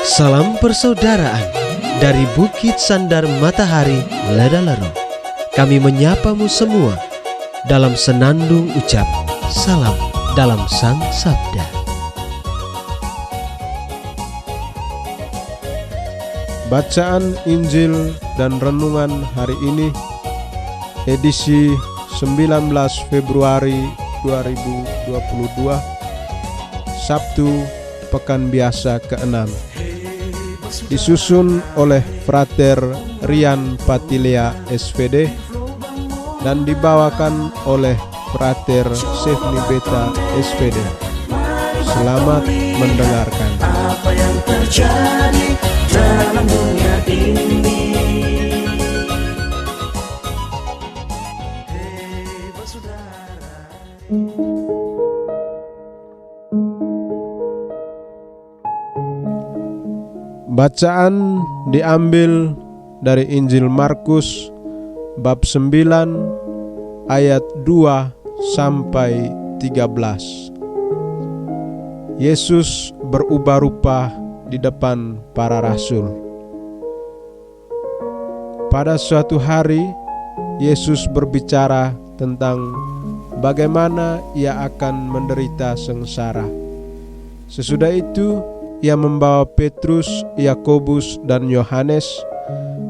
Salam persaudaraan dari Bukit Sandar Matahari Ledalero. Kami menyapamu semua dalam senandung ucap salam dalam Sang Sabda. Bacaan Injil dan Renungan hari ini, edisi 19 Februari 2022, Sabtu Pekan Biasa ke-6. Disusun oleh Frater Rian Patilea SVD dan dibawakan oleh Frater Sefni Beta SVD. Selamat mendengarkan. Apa yang terjadi dalam dunia ini? Bacaan diambil dari Injil Markus bab 9 ayat 2 sampai 13. Yesus berubah rupa di depan para rasul. Pada suatu hari, Yesus berbicara tentang bagaimana ia akan menderita sengsara. Sesudah itu, ia membawa Petrus, Yakobus, dan Yohanes,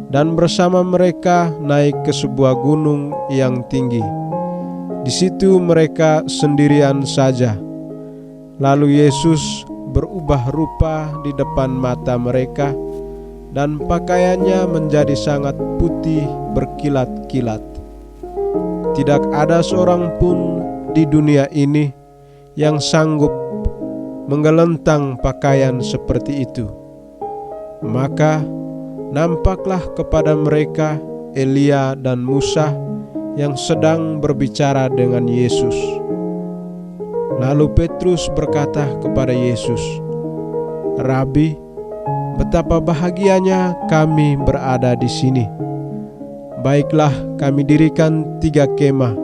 dan bersama mereka naik ke sebuah gunung yang tinggi. Di situ mereka sendirian saja. Lalu Yesus berubah rupa di depan mata mereka, dan pakaiannya menjadi sangat putih berkilat-kilat. Tidak ada seorang pun di dunia ini yang sanggup menggelentang pakaian seperti itu. Maka nampaklah kepada mereka Elia dan Musa yang sedang berbicara dengan Yesus. Lalu Petrus berkata kepada Yesus, "Rabi, betapa bahagianya kami berada di sini. Baiklah, kami dirikan 3 kemah,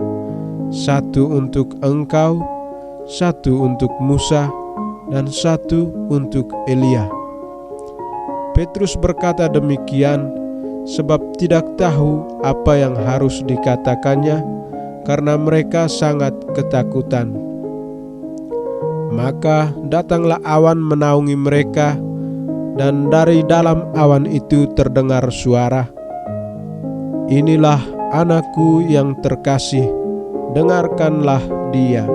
satu untuk engkau, satu untuk Musa, dan satu untuk Elia." Petrus berkata demikian sebab tidak tahu apa yang harus dikatakannya, karena mereka sangat ketakutan. Maka datanglah awan menaungi mereka, dan dari dalam awan itu terdengar suara, "Inilah anakku yang terkasih, dengarkanlah dia."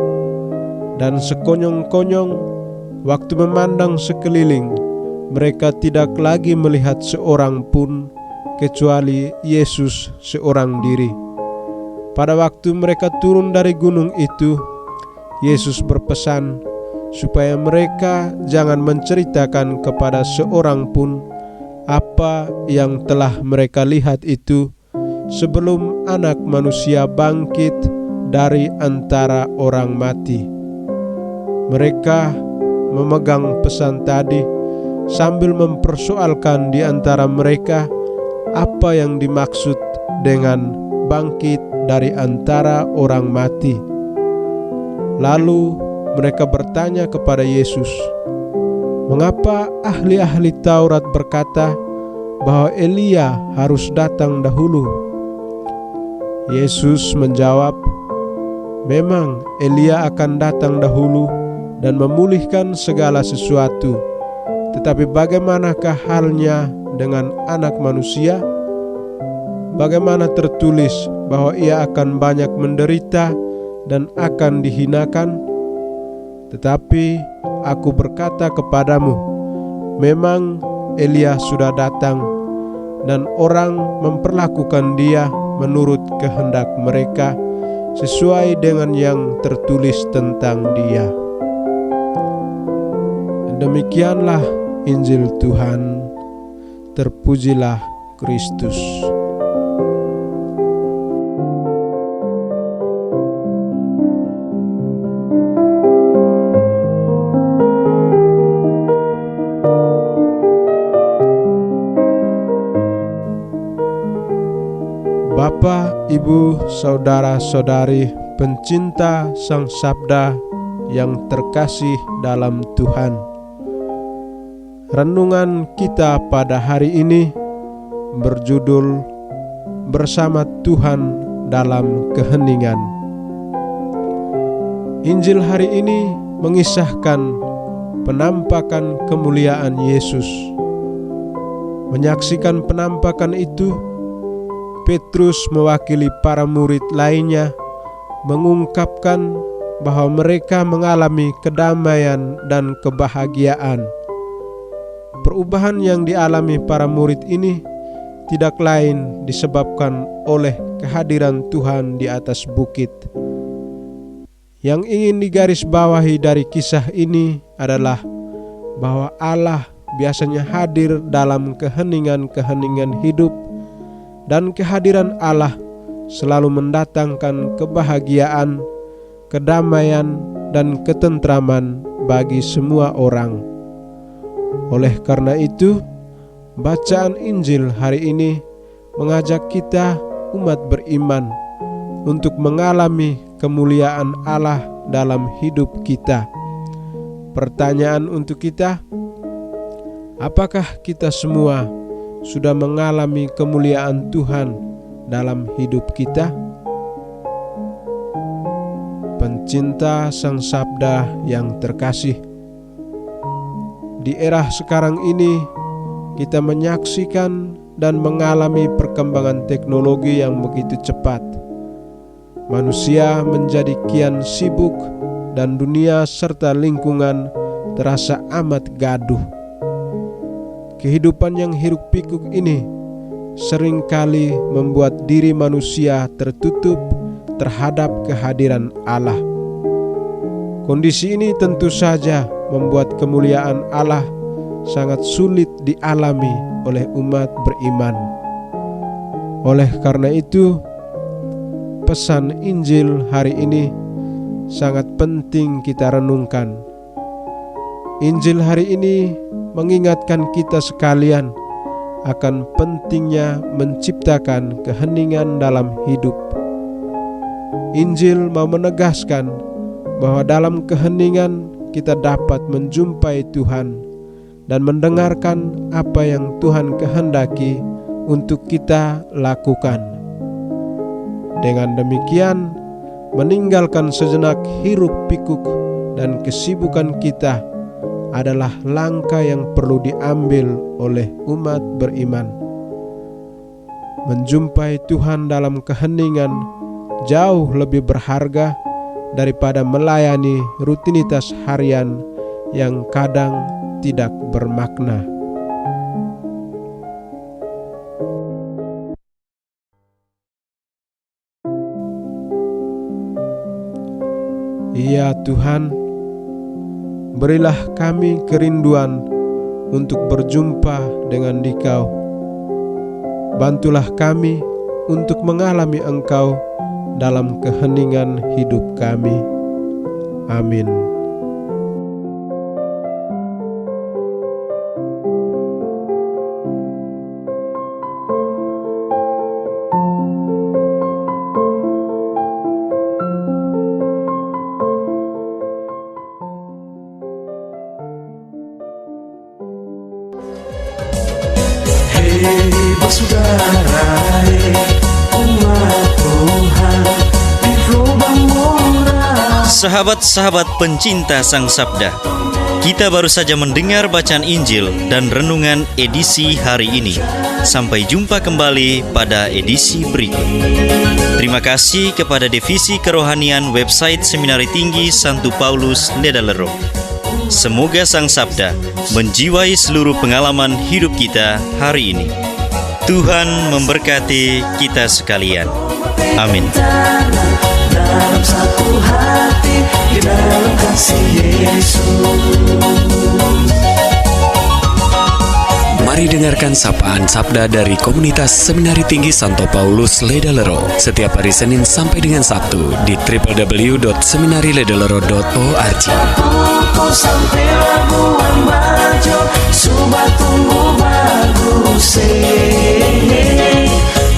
Dan sekonyong-konyong waktu memandang sekeliling, mereka tidak lagi melihat seorang pun kecuali Yesus seorang diri. Pada waktu mereka turun dari gunung itu, Yesus berpesan supaya mereka jangan menceritakan kepada seorang pun apa yang telah mereka lihat itu sebelum Anak Manusia bangkit dari antara orang mati. Mereka memegang pesan tadi sambil mempersoalkan di antara mereka apa yang dimaksud dengan bangkit dari antara orang mati. Lalu mereka bertanya kepada Yesus, "Mengapa ahli-ahli Taurat berkata bahwa Elia harus datang dahulu?" Yesus menjawab, "Memang Elia akan datang dahulu dan memulihkan segala sesuatu. Tetapi bagaimanakah halnya dengan Anak Manusia? Bagaimana tertulis bahwa ia akan banyak menderita dan akan dihinakan? Tetapi aku berkata kepadamu, memang Elia sudah datang, dan orang memperlakukan dia menurut kehendak mereka, sesuai dengan yang tertulis tentang dia." Demikianlah Injil Tuhan. Terpujilah Kristus. Bapak, Ibu, saudara-saudari pencinta Sang Sabda yang terkasih dalam Tuhan. Renungan kita pada hari ini berjudul Bersama Tuhan dalam Keheningan. Injil hari ini mengisahkan penampakan kemuliaan Yesus. Menyaksikan penampakan itu, Petrus mewakili para murid lainnya mengungkapkan bahwa mereka mengalami kedamaian dan kebahagiaan. Perubahan yang dialami para murid ini tidak lain disebabkan oleh kehadiran Tuhan di atas bukit. Yang ingin digarisbawahi dari kisah ini adalah bahwa Allah biasanya hadir dalam keheningan-keheningan hidup, dan kehadiran Allah selalu mendatangkan kebahagiaan, kedamaian, dan ketentraman bagi semua orang. Oleh karena itu, bacaan Injil hari ini mengajak kita umat beriman untuk mengalami kemuliaan Allah dalam hidup kita. Pertanyaan untuk kita, apakah kita semua sudah mengalami kemuliaan Tuhan dalam hidup kita? Pencinta Sang Sabda yang terkasih, di era sekarang ini kita menyaksikan dan mengalami perkembangan teknologi yang begitu cepat. Manusia menjadi kian sibuk dan dunia serta lingkungan terasa amat gaduh. Kehidupan yang hiruk-pikuk ini seringkali membuat diri manusia tertutup terhadap kehadiran Allah. Kondisi ini tentu saja membuat kemuliaan Allah sangat sulit dialami oleh umat beriman. Oleh karena itu, pesan Injil hari ini sangat penting kita renungkan. Injil hari ini mengingatkan kita sekalian akan pentingnya menciptakan keheningan dalam hidup. Injil mau menegaskan bahwa dalam keheningan kita dapat menjumpai Tuhan dan mendengarkan apa yang Tuhan kehendaki untuk kita lakukan. Dengan demikian, meninggalkan sejenak hiruk-pikuk dan kesibukan kita adalah langkah yang perlu diambil oleh umat beriman. Menjumpai Tuhan dalam keheningan jauh lebih berharga daripada melayani rutinitas harian yang kadang tidak bermakna. Ya Tuhan, berilah kami kerinduan untuk berjumpa dengan Dikau. Bantulah kami untuk mengalami Engkau dalam keheningan hidup kami. Amin. Hei bersaudara, umat Tuhan di lubang murah. Sahabat-sahabat pencinta Sang Sabda, kita baru saja mendengar bacaan Injil dan renungan edisi hari ini. Sampai jumpa kembali pada edisi berikut. Terima kasih kepada Divisi Kerohanian website Seminari Tinggi Santo Paulus Ledalero. Semoga Sang Sabda menjiwai seluruh pengalaman hidup kita hari ini. Tuhan memberkati kita sekalian. Amin. Dalam satu hati, di dalam kasih Yesus. Mari dengarkan sapaan sabda dari komunitas Seminari Tinggi Santo Paulus Ledalero setiap hari Senin sampai dengan Sabtu di www.seminariledalero.org. Kau sampai Labuan Bajo, Subah tumbuh bagus.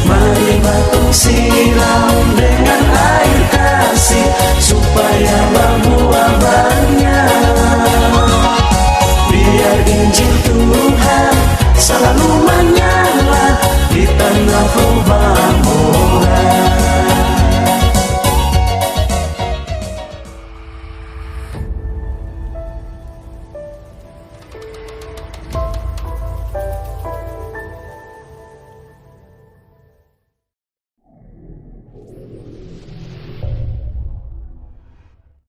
Mari batu siram dengan air kasih supaya berbuah banyak. Biar Injil Tuhan selalu